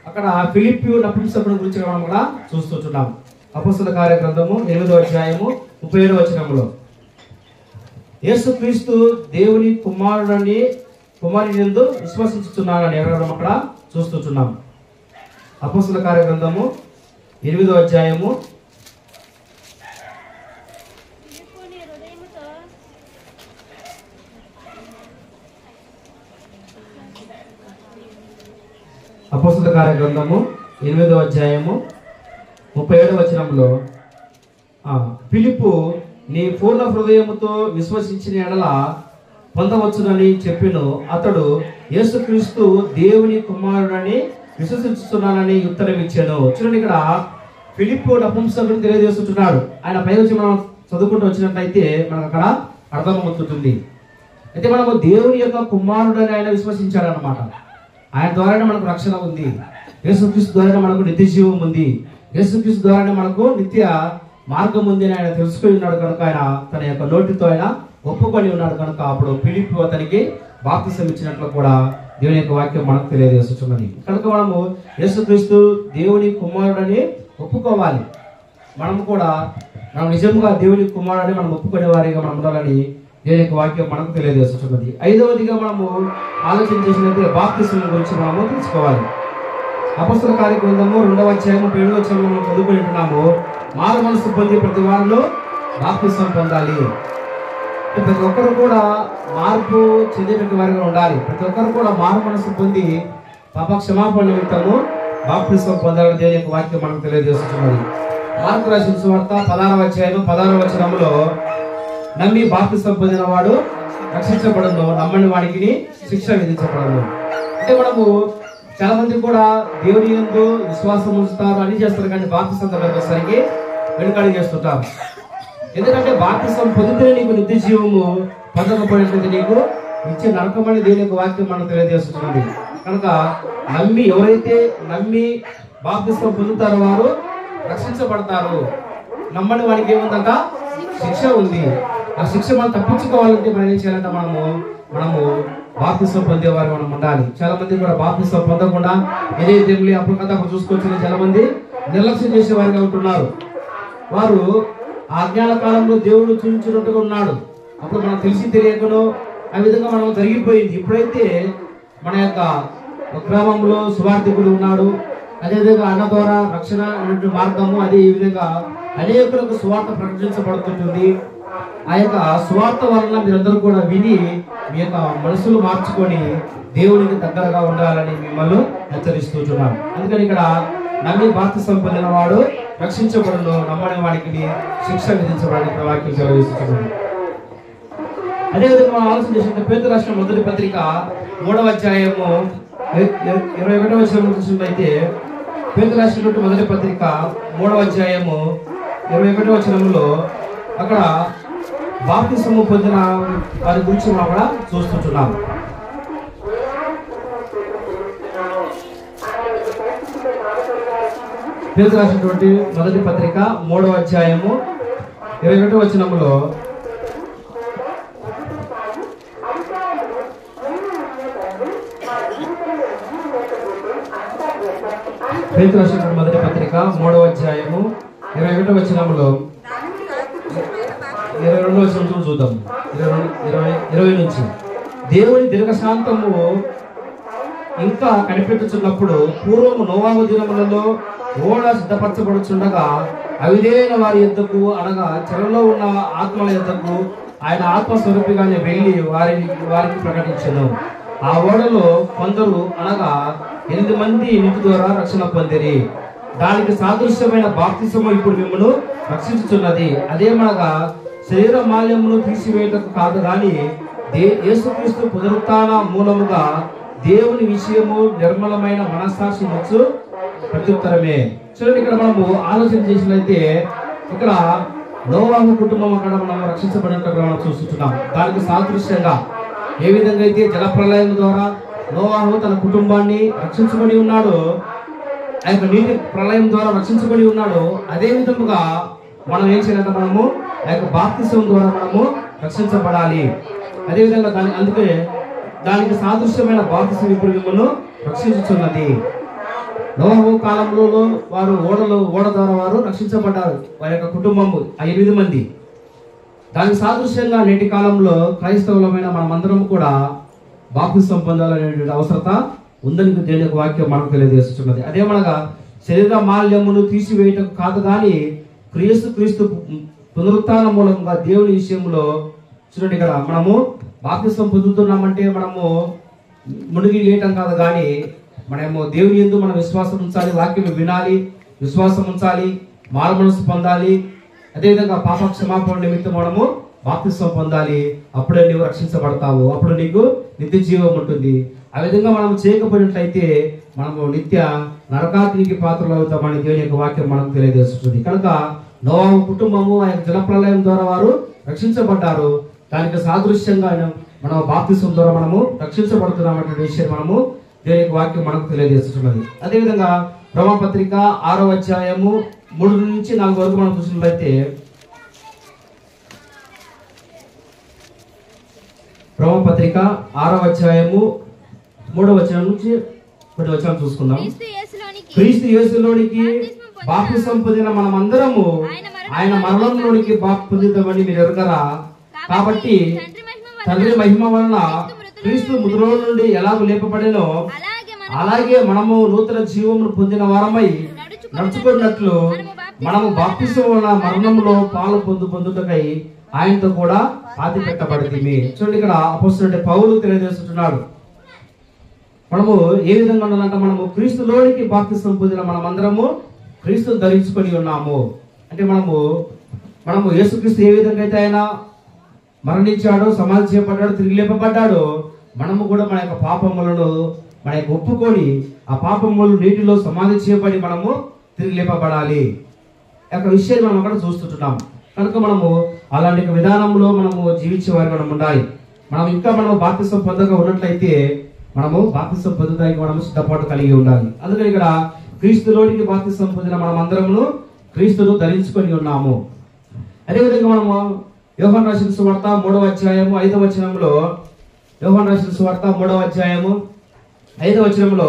అక్కడ ఫిలిప్పీ నపుంసకుడి గురించి మనం కూడా చూస్తున్నాం. అపోస్తల కార్య గ్రంథము 8వ అధ్యాయము 37వ వచనంలో యేసుక్రీస్తు దేవుని కుమారుని యందు విశ్వసించుచున్నానని ఎవరెవరం అక్కడ చూస్తున్నాం. అపోస్తల కార్య గ్రంథము 8వ అధ్యాయము అపోస్తల కార్య గ్రంథము 8వ అధ్యాయము 37వ వచనంలో ఫిలిప్పు నీ పూర్ణ హృదయముతో విశ్వసించిన ఎడల పొందవచ్చునని చెప్పిను. అతడు యేసుక్రీస్తు దేవుని కుమారుడని విశ్వసించుతున్నానని ఉత్తరం ఇచ్చాను. చూడండి, ఇక్కడ ఫిలిప్పు నపుంసకుడిని తెలియజేస్తున్నాడు. ఆయన పై వచ్చి మనం చదువుకుంటూ వచ్చినట్లయితే మనకు అక్కడ అర్థమవుతుంది. అయితే మనము దేవుని యొక్క కుమారుడని ఆయన విశ్వసించాడు అన్నమాట. ఆయన ద్వారానే మనకు రక్షణ ఉంది, యేసుక్రీస్తు ద్వారానే మనకు నిత్య జీవం ఉంది, యేసుక్రీస్తు ద్వారానే మనకు నిత్య మార్గం ఉంది అని ఆయన తెలుసుకొని ఉన్నాడు కనుక ఆయన తన యొక్క నోటితో ఆయన ఒప్పుకొని ఉన్నాడు కనుక అప్పుడు ఫిలిప్పు అతనికి బాప్తిసం ఇచ్చినట్లు కూడా దేవుని యొక్క వాక్యం మనకు తెలియజేస్తున్నది. కనుక మనము యేసుక్రీస్తు దేవుని కుమారుడని ఒప్పుకోవాలి. మనము కూడా మనం నిజంగా దేవుని కుమారుడని మనం ఒప్పుకునే వారిగా మనం ఉండాలని దేవుని యొక్క వాక్యం మనకు తెలియజేస్తున్నది. ఐదవదిగా మనము ఆలోచన చేసినట్టు బాప్తిసం గురించి మనము తెలుసుకోవాలి. అపోస్తల కార్య గ్రంథము 2వ అధ్యాయం 7వ వచనంలో మనం చదువుకుంటున్నాము, మారు మనసు పొంది ప్రతి వారిలో బాప్తిసం పొందాలి. ప్రతి ఒక్కరు కూడా మార్పు చెందేటువంటి వారిగా ఉండాలి. ప్రతి ఒక్కరు కూడా మారు మనసు పొంది పాప క్షమాపణ నిమిత్తము బాప్తిసం పొందాలని దేవుని యొక్క వాక్యం మనకు తెలియజేస్తున్నది. మార్కు రాసిన సువార్త 16వ అధ్యాయం 16వ వచనంలో నమ్మి బాప్తిసం పొందిన వాడు రక్షించబడను, నమ్మని వాడికి శిక్ష విధించబడను. అంటే మనము చాలా మంది కూడా దేవుని యందు విశ్వాసం ఉంచుతారు, అని చేస్తారు, కానీ బాప్తిసం వచ్చేసరికి వెనుకడి చేస్తుంటారు. ఎందుకంటే బాప్తిసం పొందితే నీకు నిత్య జీవము, పొందకపోయినట్లయితే నీకు నిత్య నరకమని దేవుని యొక్క వాక్యం మనం తెలియజేస్తుంది. కనుక ఎవరైతే నమ్మి బాప్తిసం పొందుతారో వారు రక్షించబడతారు. నమ్మని వాడికి ఏముందంట, శిక్ష ఉంది. ఆ శిక్ష మనం తప్పించుకోవాలంటే మనం ఏం చేయాలంటే మనము బాప్తిసం పొందేవారు మనం ఉండాలి. చాలా మంది కూడా బాప్తిసం పొందకుండా ఏదైతే అప్పుడు చూసుకోవచ్చు, చాలా మంది నిర్లక్ష్యం చేసే వారిగా ఉంటున్నారు. వారు ఆజ్ఞాన కాలంలో దేవుడు చూపించినట్టుగా ఉన్నాడు, అప్పుడు మనం తెలిసి తెలియకనో ఆ విధంగా మనం జరిగిపోయింది. ఇప్పుడైతే మన యొక్క గ్రామంలో సువార్థికుడు ఉన్నాడు, అదేవిధంగా అన్న ద్వారా రక్షణ అనే మార్గము, అదే ఈ విధంగా అనేకులకు సువార్త ప్రకటించబడుతుంటుంది. ఆ యొక్క సువార్త వలన మీరందరూ కూడా విని మీ యొక్క మనసులు మార్చుకొని దేవునికి దగ్గరగా ఉండాలని మిమ్మల్ని హెచ్చరిస్తున్నాను. అందుకని ఇక్కడ నమ్మి బాప్తిసం పొందిన వాడు రక్షించబడును, నమ్మని వాడికి శిక్ష విధించబడని వాక్యం సెలవిస్తున్నాడు. అదేవిధంగా మనం ఆలోచన చేసినట్టు పేతురు రాసిన మొదటి పత్రిక 3వ అధ్యాయము 21వ వచనం చూసినట్లయితే పేతురు రాసినటువంటి మొదటి పత్రిక 3వ అధ్యాయము 21వ వచనంలో అక్కడ బాప్తిసము పొందిన వారి గురించి మనం అక్కడ చూస్తుంటున్నాం. పేతురు రాసినటువంటి మొదటి పత్రిక 3వ అధ్యాయము 21వ వచనంలో పేతురు రాసినటువంటి మొదటి పత్రిక 3వ అధ్యాయము 21వ వచనంలో 22వ వచనం చూద్దాం. 20 నుంచి దేవుని దీర్ఘశాంతము ఇంకా కనిపెట్టుచున్నప్పుడు పూర్వము నోవాహు దినములలో ఓడ సిద్ధపరచబడుచుండగా అవిధేయులైన వారి యొద్దకు అనగా చెరలో ఉన్న ఆత్మల యొద్దకు ఆయన ఆత్మస్వరూపిగానే వెళ్ళి వారికి ప్రకటించెను. ఆ ఓడలో కొందరు అనగా 8 మంది నీటి ద్వారా రక్షణ పొందిరి. దానికి సాదృశ్యమైన బాప్తిసము ఇప్పుడు మిమ్మల్ని రక్షించుచున్నది. అదేమనగా శరీర మాల్యమును తీసివేయటకు కాదు గాని యేసుక్రీస్తు పునరుత్థాన మూలముగా దేవుని విషయము నిర్మలమైన మనస్సాక్షి వచ్చు ప్రత్యుత్తరమే. చూడండి, ఇక్కడ మనము ఆలోచన చేసినట్లయితే ఇక్కడ నోవాహు కుటుంబం అక్కడ మనం రక్షించబడినట్టు మనం చూస్తున్నాం. దానికి సాదృశ్యంగా ఏ విధంగా అయితే జలప్రలయం ద్వారా నోవాహు తన కుటుంబాన్ని రక్షించబడి ఉన్నాడు, ఆ యొక్క నీటి ప్రళయం ద్వారా రక్షించబడి ఉన్నాడు, అదే విధముగా మనం ఏం చేయాలంటే మనము ఆ యొక్క బాప్తిసం ద్వారా మనము రక్షించబడాలి. అదేవిధంగా అందుకే దానికి సాదృశ్యమైన బాప్తిసం ఇప్పుడు మిమ్మల్ని రక్షించుచున్నది. నోవాహు కాలంలో వారు ఓడ ద్వారా వారు రక్షించబడ్డారు, వారి యొక్క కుటుంబము 8 మంది. దానికి సాదృశ్యంగా నేటి కాలంలో క్రైస్తవులమైన మనమందరం కూడా బాప్తిసం పొందాలనే అవసరత ఉందని దేవుని యొక్క వాక్యం మనకు తెలియజేస్తున్నది. అదేమనగా శరీర మాల్యమును తీసివేయటం కాదు కానీ క్రీస్తు పునరుత్థాన మూలంగా దేవుని విషయంలో చూడండి, ఇక్కడ మనము బాప్తిసం పొందుతున్నామంటే మనము మునిగి లేయటం కాదు కానీ మనము దేవుని యందు మనం విశ్వాసం ఉంచాలి, వాక్యం వినాలి, విశ్వాసం ఉంచాలి, మారుమనసు పొందాలి. అదేవిధంగా పాప క్షమాపణ నిమిత్తం మనము బాప్తిసం పొందాలి. అప్పుడే నీవు రక్షించబడతావు, అప్పుడు నీకు నిత్య జీవం ఉంటుంది. ఆ విధంగా మనం చేయకపోయినట్లయితే మనము నిత్య నరకాగ్నికి పాత్రలు అవుతామని దేవుని యొక్క వాక్యం మనకు తెలియజేస్తుంది. కనుక నోవాహు కుటుంబము ఆ యొక్క జలప్రలయం ద్వారా వారు రక్షించబడ్డారు. దానికి సాదృశ్యంగా మనం బాప్తిసం ద్వారా మనము రక్షించబడుతున్నామనే విషయం మనము దేవుని యొక్క వాక్యం మనకు తెలియజేస్తున్నది. అదేవిధంగా రోమాపత్రిక 6వ అధ్యాయము 3 నుంచి 4 వరకు మనం చూసినట్లయితే రోమాపత్రిక 6వ అధ్యాయము 3వ వచనం నుంచి 10వ వచనం చూసుకుందాం. క్రీస్తు యేసులోనికి బాప్తిసం పొందిన మనమందరము ఆయన మరణంలోనికి పొందుతామని మీరు ఎరుగరా? కాబట్టి తండ్రి మహిమ వలన క్రీస్తు మృతుల నుండి ఎలాగ లేపబడినో అలాగే మనము నూతన జీవమును పొందిన వారమై నడుచుకున్నట్లు మనము బాప్తిసం వలన మరణంలో పాలు పొందుటకై ఆయనతో కూడా పాతి పెట్టబడింది. చూడండి, ఇక్కడ అపోస్తలుడైన పౌలు తెలియజేస్తున్నాడు. మనము ఏ విధంగా ఉండాలంటే మనము క్రీస్తులోనికి బాప్తిసం పొందిన మనమందరము క్రీస్తును ధరించుకొని ఉన్నాము. అంటే మనము యేసుక్రీస్తు ఏ విధంగా అయితే ఆయన మరణించాడో, సమాధి చేయబడ్డాడు, తిరిగి లేపబడ్డాడో, మనము కూడా మన యొక్క పాపములను మన యొక్క ఒప్పుకొని ఆ పాపములు నీటిలో సమాధి చేయబడి మనము తిరిగి లేపబడాలి. యొక్క విషయాన్ని మనం అక్కడ చూస్తుంటున్నాం. కనుక మనము అలాంటి విధానంలో మనము జీవించే వారి మనం ఉండాలి. మనం బాప్తిసం పొందగా ఉన్నట్లయితే మనము బాప్తిసం పొందడానికి మనము సిద్ధపాటు కలిగి ఉండాలి. అందుకని ఇక్కడ క్రీస్తులోనికి బాప్తిసం పొందిన మనమందరము క్రీస్తును ధరించుకొని ఉన్నాము. అదేవిధంగా మనము యోహాను రాసిన సువార్త 3వ అధ్యాయము 5వ వచనంలో యోహాను రాసిన సువార్త 3వ అధ్యాయము 5వ వచనంలో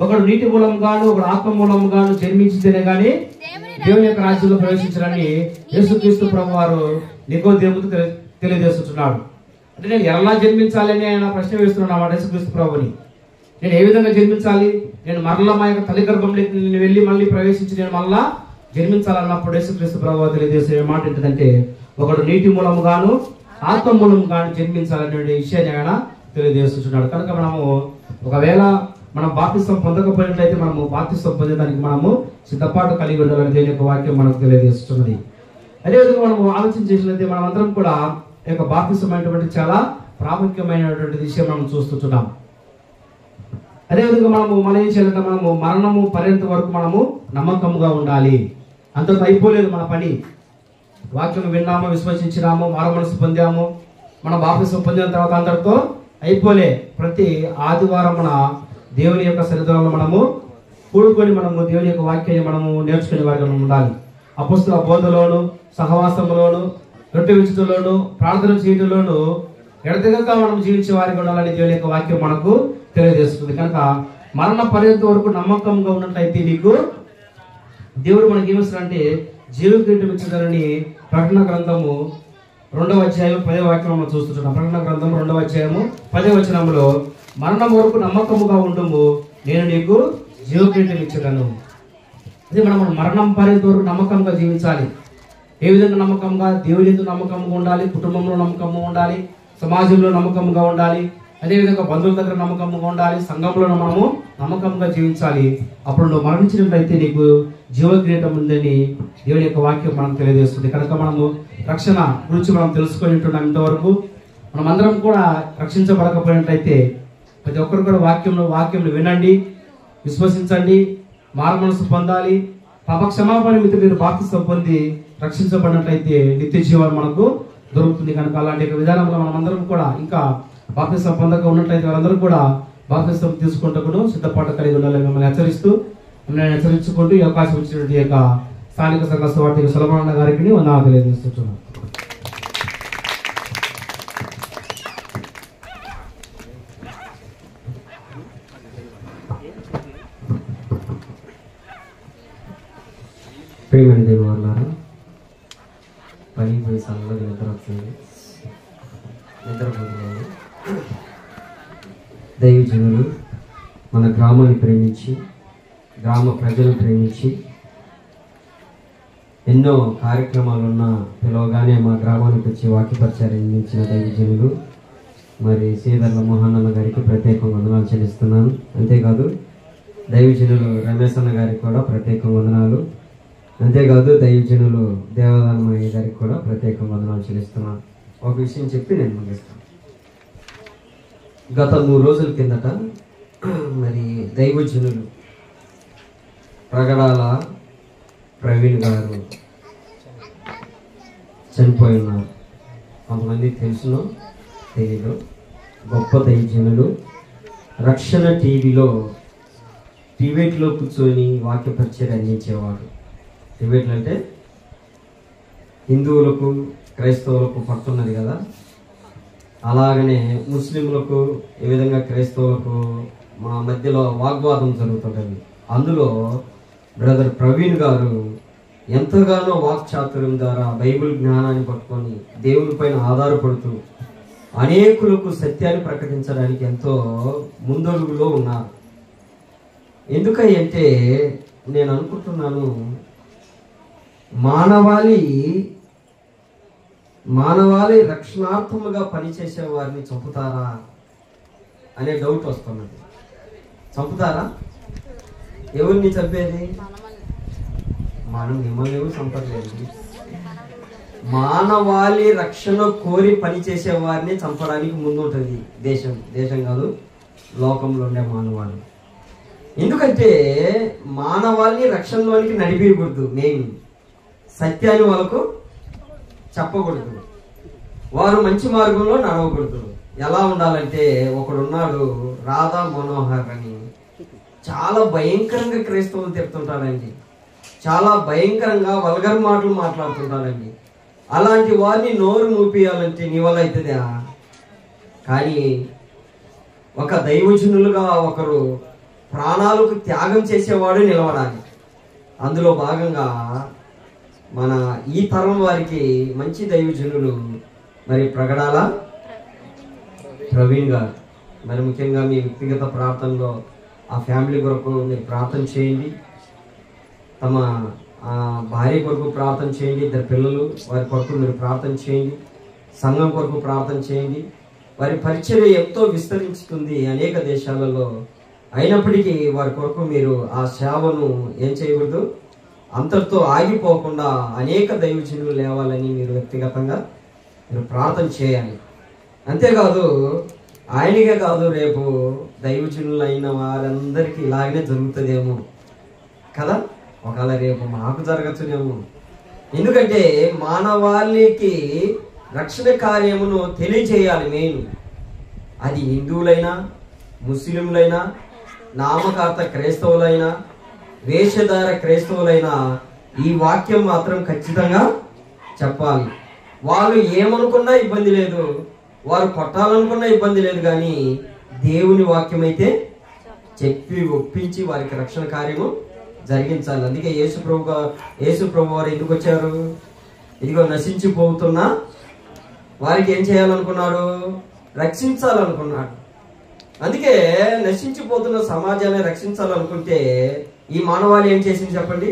ఒకడు నీటి మూలంగాను ఒకడు ఆత్మ మూలంగాను జన్మించితేనే గాని దేవుని యొక్క రాజ్యంలో ప్రవేశించాలని యేసుక్రీస్తు ప్రభు వారు నికోదేముకు తెలియజేస్తున్నాడు. అంటే నేను ఎలా జన్మించాలని ఆయన ప్రశ్న వేస్తున్నాడు యేసుక్రీస్తు ప్రభుని. నేను ఏ విధంగా జన్మించాలి? నేను మరలా మా యొక్క తల్లి గర్భంలోకి నేను వెళ్ళి మళ్ళీ ప్రవేశించి నేను మళ్ళా జన్మించాలన్నప్పుడు యేసుక్రీస్తు ప్రభు తెలియజేసే మాట ఏంటంటే ఒకడు నీటి మూలముగాను ఆత్మ మూలముగాను జన్మించాలనే విషయాన్ని ఆయన తెలియజేస్తున్నాడు. కనుక మనము ఒకవేళ మనం బాప్తిసం పొందకపోయినట్లయితే మనము బాప్తిసం పొందడానికి మనము సిద్ధపాటు కలిగి ఉండాలని దేవుని యొక్క వాక్యం మనకు తెలియజేస్తున్నది. అదేవిధంగా మనము ఆలోచన చేసినట్లయితే మనమందరం కూడా ఈ యొక్క బాప్తిసం అనేటువంటి చాలా ప్రాముఖ్యమైనటువంటి విషయం మనం చూస్తున్నాం. అదేవిధంగా మనం ఏం చేయాలంటే మనము మరణము పర్యంత వరకు మనము నమ్మకంగా ఉండాలి. అంతతో అయిపోలేదు మన పని. వాక్యం విన్నాము, విశ్వసించినాము, మారు మనసు పొందాము, మన బాప్తిసం పొందిన తర్వాత అందరితో అయిపోలే. ప్రతి ఆదివారం మన దేవుని యొక్క సన్నిధానంలో మనము కూడుకొని మనము దేవుని యొక్క వాక్యాన్ని మనము నేర్చుకునే వారిగా ఉండాలి. అపొస్తలుల బోధలోను, సహవాసంలోను, రొట్టె విరుచుటలోను, ప్రార్థన చేయడంలోను ఎడతెగక మనం జీవించే వారికి ఉండాలని దేవుని యొక్క వాక్యం మనకు తెలియజేస్తుంది. కనుక మరణ పర్యంత వరకు నమ్మకంగా ఉన్నట్లయితే నీకు దేవుడు మనకి ఏమిస్తాడంటే జీవ కిరీటం ఇచ్చాడని ప్రకటన గ్రంథము 2వ అధ్యాయం 10వ వాక్యం మనం చూస్తున్నాం. ప్రకటన గ్రంథం 2వ అధ్యాయము 10వ వచనంలో మరణం వరకు నమ్మకముగా ఉండుము, నేను నీకు జీవ కిరీటం ఇచ్చాను. అది మనం మరణం పర్యంత వరకు నమ్మకంగా జీవించాలి. ఏ విధంగా నమ్మకంగా? దేవుని యందు నమ్మకంగా ఉండాలి, కుటుంబంలో నమ్మకంగా ఉండాలి, సమాజంలో నమ్మకంగా ఉండాలి, అదేవిధంగా బంధువుల దగ్గర నమ్మకంగా ఉండాలి, సంఘంలో మనము నమ్మకంగా జీవించాలి. అప్పుడు నువ్వు మరణించినట్లయితే నీకు జీవ కిరీటం ఉందని దేవుని యొక్క వాక్యం మనకు తెలియజేస్తుంది. కనుక మనము రక్షణ గురించి మనం తెలుసుకొని ఉంటున్నాం. ఇంతవరకు మనం అందరం కూడా రక్షించబడకపోయినట్లయితే ప్రతి ఒక్కరు కూడా వాక్యం వినండి, విశ్వసించండి, మారు మనసు పొందాలి. పాప క్షమాపణ నిమిత్తం మీరు బాప్తిసం పొంది రక్షించబడినట్లయితే నిత్య జీవం మనకు దొరుకుతుంది. కనుక అలాంటి విధానంలో మనం అందరం కూడా ఇంకా బాప్తిసం పొందక ఉన్నట్లయితే వారందరూ కూడా బాప్తిసం తీసుకుంటూ సిద్ధపాటు కలిగి ఉండాలని మిమ్మల్ని హెచ్చరించుకుంటూ ఈ అవకాశం ఇచ్చినటువంటి యొక్క స్థానిక సంఘ సువార్థిక సులభానంద గారికి వందనాలు తెలియజేస్తున్నాను. ప్రియమైన దేవుని వారలారా, పని పోయి సమయంలో నిద్ర వచ్చింది, నిద్రపోతున్నాను. దైవజనులు మన గ్రామాన్ని ప్రేమించి, గ్రామ ప్రజలను ప్రేమించి ఎన్నో కార్యక్రమాలున్న పిలవగానే మా గ్రామానికి వచ్చి వాక్యపరిచయం అందించిన దైవజనులు మరి శ్రీధర్ల మోహన్ గారికి ప్రత్యేకంగా వందనాలు చెల్లిస్తున్నాను. అంతేకాదు దైవజనులు రమేష్ అన్న గారికి కూడా ప్రత్యేకంగా వందనాలు. అంతేకాదు దైవజనులు దేవదానమయ్య గారికి కూడా ప్రత్యేకంగా వందనాలు చెల్లిస్తున్నాను. ఒక విషయం చెప్పి నేను ముగిస్తాను. గత 3 రోజుల కిందట మరి దైవజనులు ప్రగడాల ప్రవీణ్ గారు చనిపోయి ఉన్నారు. కొంతమంది తెలుసునో తెలీదు. గొప్ప దైవజనులు రక్షణ టీవీలో డిబేట్లో కూర్చొని వాక్య పరిచయం అందించేవాడు. డిబేట్లు అంటే హిందువులకు క్రైస్తవులకు పడుతున్నది కదా, అలాగనే ముస్లింలకు ఏ విధంగా క్రైస్తవులకు మా మధ్యలో వాగ్వాదం జరుగుతుంటుంది. అందులో బ్రదర్ ప్రవీణ్ గారు ఎంతగానో వాక్చాతుర్యం ద్వారా బైబిల్ జ్ఞానాన్ని పట్టుకొని దేవుని పైన ఆధారపడుతూ అనేకులకు సత్యాన్ని ప్రకటించడానికి ఎంతో ముందడుగులో ఉన్నారు. ఎందుకంటే నేను అనుకుంటున్నాను, మానవాళి రక్షణార్థముగా పనిచేసే వారిని చంపుతారా అనే డౌట్ వస్తున్నది. చంపుతారా? ఎవరిని చంపేది? మనం మిమ్మల్ని ఎవరు చంపలేదు. మానవాళి రక్షణ కోరి పనిచేసే వారిని చంపడానికి ముందుంటుంది దేశం కాదు, లోకంలో ఉండే మానవాళి. ఎందుకంటే మానవాళిని రక్షణలోనికి నడిపేయకూడదు, మెయిన్ సత్యాన్ని వాళ్ళకు చెప్పకూడదు, వారు మంచి మార్గంలో నడవకూడదు. ఎలా ఉండాలంటే ఒకడున్నాడు రాధా మనోహర్ అని, చాలా భయంకరంగా క్రైస్తవులు తిడుతుంటాడండి, చాలా భయంకరంగా వల్గర్ మాటలు మాట్లాడుతుంటాడండి. అలాంటి వారిని నోరు మూపియాలంటే నీ వల్ల అవుతుందా? కానీ ఒక దైవజనులుగా ఒకరు ప్రాణాలకు త్యాగం చేసేవాడు నిలవడాలి. అందులో భాగంగా మన ఈ తరం వారికి మంచి దైవజనులు మరి ప్రగడాల ప్రవీణ్ గారు. మరి ముఖ్యంగా మీ వ్యక్తిగత ప్రార్థనలో ఆ ఫ్యామిలీ కొరకు మీరు ప్రార్థన చేయండి, తమ భార్య కొరకు ప్రార్థన చేయండి, 2 పిల్లలు వారి కొరకు మీరు ప్రార్థన చేయండి, సంఘం కొరకు ప్రార్థన చేయండి. వారి పరిచర్య ఎంతో విస్తరించుతుంది అనేక దేశాలలో. అయినప్పటికీ వారి కొరకు మీరు ఆ సేవను ఏం చేయకూడదు, అంతటితో ఆగిపోకుండా అనేక దైవజనులు లేవాలని మీరు వ్యక్తిగతంగా మీరు ప్రార్థన చేయాలి. అంతేకాదు ఆయనకే కాదు, రేపు దైవజనులు అయిన వారందరికీ ఇలాగనే జరుగుతుందేమో కదా, ఒకవేళ రేపు మాకు జరగచ్చునేమో. ఎందుకంటే మానవాళికి రక్షణ కార్యమును తెలియజేయాలి మెయిన్. అది హిందువులైనా, ముస్లింలైనా, నామకార్థ క్రైస్తవులైనా, వేషధార క్రైస్తవులైనా ఈ వాక్యం మాత్రం ఖచ్చితంగా చెప్పాలి. వాళ్ళు ఏమనుకున్నా ఇబ్బంది లేదు, వారు కొట్టాలనుకున్నా ఇబ్బంది లేదు, కానీ దేవుని వాక్యం అయితే చెప్పి ఒప్పించి వారికి రక్షణ కార్యము జరిగించాలి. అందుకే యేసు ప్రభు వారు ఎందుకు వచ్చారు? ఇదిగో నశించిపోతున్నా వారికి ఏం చేయాలనుకున్నాడు? రక్షించాలనుకున్నాడు. అందుకే నశించిపోతున్న సమాజాన్ని రక్షించాలనుకుంటే ఈ మానవాళి ఏం చేసింది చెప్పండి?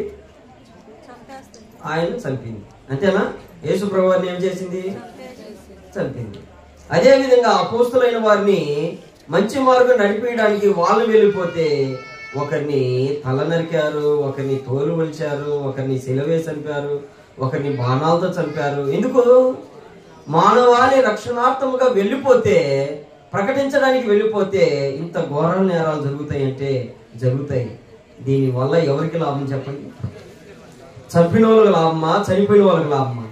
ఆయన చంపింది. అంతేనా? యేసు ప్రభు వారిని ఏం చేసింది? చంపింది. అదే విధంగా అపోస్తులైన వారిని మంచి మార్గం నడిపేయడానికి వాళ్ళు వెళ్ళిపోతే ఒకరిని తల నరికారు, ఒకరిని తోలు వలిచారు, ఒకరిని సిలువ చంపారు, ఒకరిని బాణాలతో చంపారు. ఎందుకు? మానవాళి రక్షణార్థముగా వెళ్ళిపోతే, ప్రకటించడానికి వెళ్ళిపోతే ఇంత ఘోర నేరాలు జరుగుతాయంటే జరుగుతాయి. దీని వల్ల ఎవరికి లాభం చెప్పండి? చంపిన వాళ్ళకి లాభమా, చనిపోయిన వాళ్ళకి లాభమా?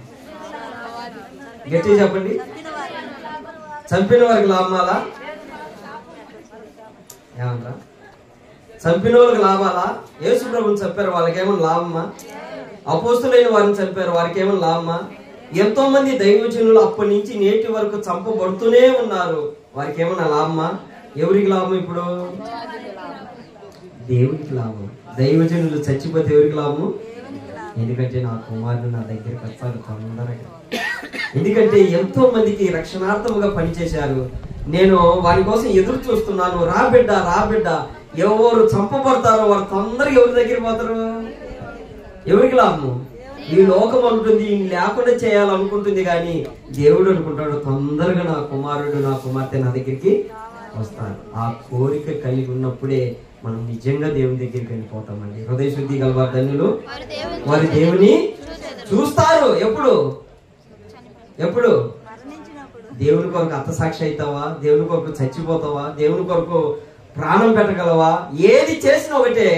గట్టిగా చెప్పండి. చంపిన వారికి లాభమాలా? ఏమంటారా? చంపిన వాళ్ళకి లాభాలా? యేసు ప్రభుని చంపారు, వాళ్ళకేమన్నా లాభమా? అపోస్తులైన వారిని చంపారు, వారికి ఏమన్నా లాభమా? ఎంతో మంది దైవజనులు అప్పటి నుంచి నేటి వరకు చంపబడుతూనే ఉన్నారు, వారికి ఏమన్నా లాభమా? ఎవరికి లాభం? ఇప్పుడు దేవునికి లాభం. దైవజనులు చచ్చిపోతే ఎవరికి లాభము? ఎందుకంటే నా కుమారుడు నా దగ్గరికి వస్తాడు తొందరగా. ఎందుకంటే ఎంతో మందికి రక్షణార్థముగా పనిచేశారు. నేను వారి కోసం ఎదురు చూస్తున్నాను. రా బిడ్డ, రా బిడ్డ. ఎవరు చంపబడతారో వారు తొందరగా ఎవరి దగ్గరికి పోతారు? ఎవరికి లాభము? ఈ లోకం అనుకుంటుంది లేకుండా చేయాలనుకుంటుంది, కానీ దేవుడు అనుకుంటాడు తొందరగా నా కుమారుడు నా కుమార్తె నా దగ్గరికి వస్తారు. ఆ కోరిక కలిగి ఉన్నప్పుడే మనం నిజంగా దేవుని దగ్గరికి వెళ్ళిపోతామండి. హృదయ శుద్ధి గల ధన్యులు వారి దేవుని చూస్తారు. ఎప్పుడు? ఎప్పుడు? దేవుని కొరకు అత్తసాక్షి అవుతావా? దేవుని కొరకు చచ్చిపోతావా? దేవుని కొరకు ప్రాణం పెట్టగలవా? ఏది చేసినా ఒకటే,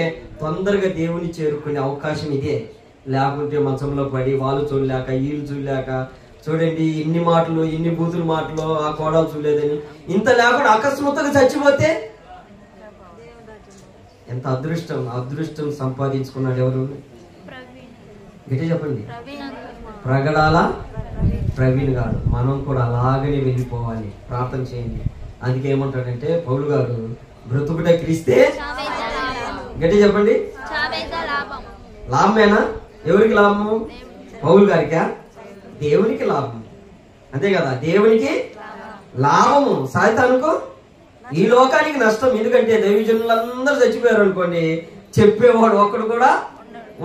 తొందరగా దేవుని చేరుకునే అవకాశం ఇదే. లేకుంటే మంచంలో పడి వాళ్ళు చూడలేక వీళ్ళు చూడలేక, చూడండి ఇన్ని మాటలు, ఇన్ని బూతులు మాటలు, ఆ కోడలు చూడలేదని ఇంత లేకుండా అకస్మాత్తుగా చచ్చిపోతే ఎంత అదృష్టం. అదృష్టం సంపాదించుకున్నాడు ఎవరు? గట్టి చెప్పండి. ప్రగడాల ప్రవీణ్ గారు. మనం కూడా అలాగనే వెళ్ళిపోవాలి. ప్రార్థన చేయండి. అందుకే ఏమంటాడంటే పౌలు గారు, బ్రతుకుట క్రీస్తే. గట్టి చెప్పండి. లాభమేనా? ఎవరికి లాభము? పౌలు గారికా? దేవునికి లాభం. అంతే కదా? దేవునికి లాభము, సాయితానుకు ఈ లోకానికి నష్టం. ఎందుకంటే దైవజనులందరూ చచ్చిపోయారు అనుకోండి, చెప్పేవాడు ఒక్కడు కూడా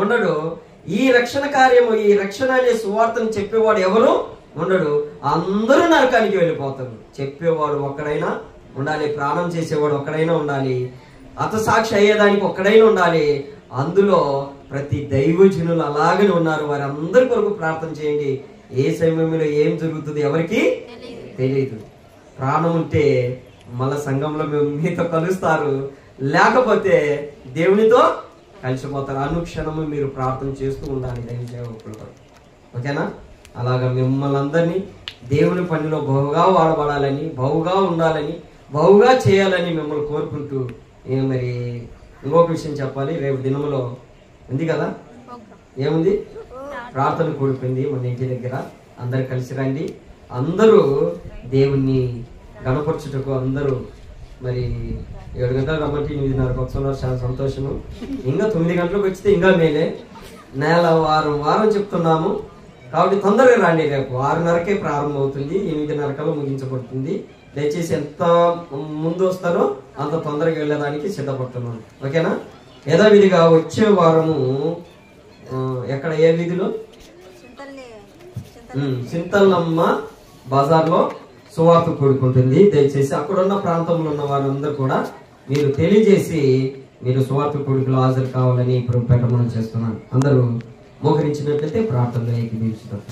ఉండడు. ఈ రక్షణ కార్యము, ఈ రక్షణ అనే సువార్తను చెప్పేవాడు ఎవరు ఉండడు. అందరూ నరకానికి వెళ్ళిపోతారు. చెప్పేవాడు ఒక్కడైనా ఉండాలి, ప్రాణం చేసేవాడు ఒక్కడైనా ఉండాలి, అతసాక్షి అయ్యేదానికి ఒక్కడైనా ఉండాలి. అందులో ప్రతి దైవజనులు అలాగనే ఉన్నారు. వారి అందరి కొరకు ప్రార్థన చేయండి. ఏ సమయంలో ఏం జరుగుతుంది ఎవరికి తెలియదు. ప్రాణం ఉంటే మళ్ళా సంఘంలో మీతో కలుస్తారు, లేకపోతే దేవునితో కలిసిపోతారు. అనుక్షణము మీరు ప్రార్థన చేస్తూ ఉండాలి దైవ సేవకులు. ఓకేనా? అలాగా మిమ్మల్ని అందరినీ దేవుని పనిలో బహుగా వాడబడాలని, బహుగా ఉండాలని, బహుగా చేయాలని మిమ్మల్ని కోరుకుంటూ, మరి ఇంకొక విషయం చెప్పాలి. రేపు దినములో ఉంది కదా, ఏముంది? ప్రార్థన కూడిపోయింది మన ఇంటి దగ్గర. అందరు కలిసి రండి. అందరూ దేవుణ్ణి గణపరచుటకు అందరూ మరి 7 గంటలకు రమ్మంటే 8:30 వస్తున్నారు. చాలా సంతోషము. ఇంకా 9 గంటలకు వచ్చితే ఇంకా మేలే. నెల వారం చెప్తున్నాము కాబట్టి తొందరగా రండి. రేపు 6:30కే ప్రారంభం అవుతుంది, 8:30 ముగించబడుతుంది. దయచేసి ఎంత ముందు వస్తారో అంత తొందరగా వెళ్ళడానికి సిద్ధపడుతున్నాను. ఓకేనా? యథావిధిగా వచ్చే వారము ఎక్కడ, ఏ వీధిలో? చింతలమ్మ బజార్లో సువార్త కూడుకుంటుంది. దయచేసి అక్కడున్న ప్రాంతంలో ఉన్న వారందరూ కూడా మీరు తెలియజేసి మీరు సువార్త కూడికలో హాజరు కావాలని ఇప్పుడు పెట్టమని చేస్తున్నాను. అందరూ మోకరించినట్లయితే ప్రార్థనలో ఏకీభవించుతారు.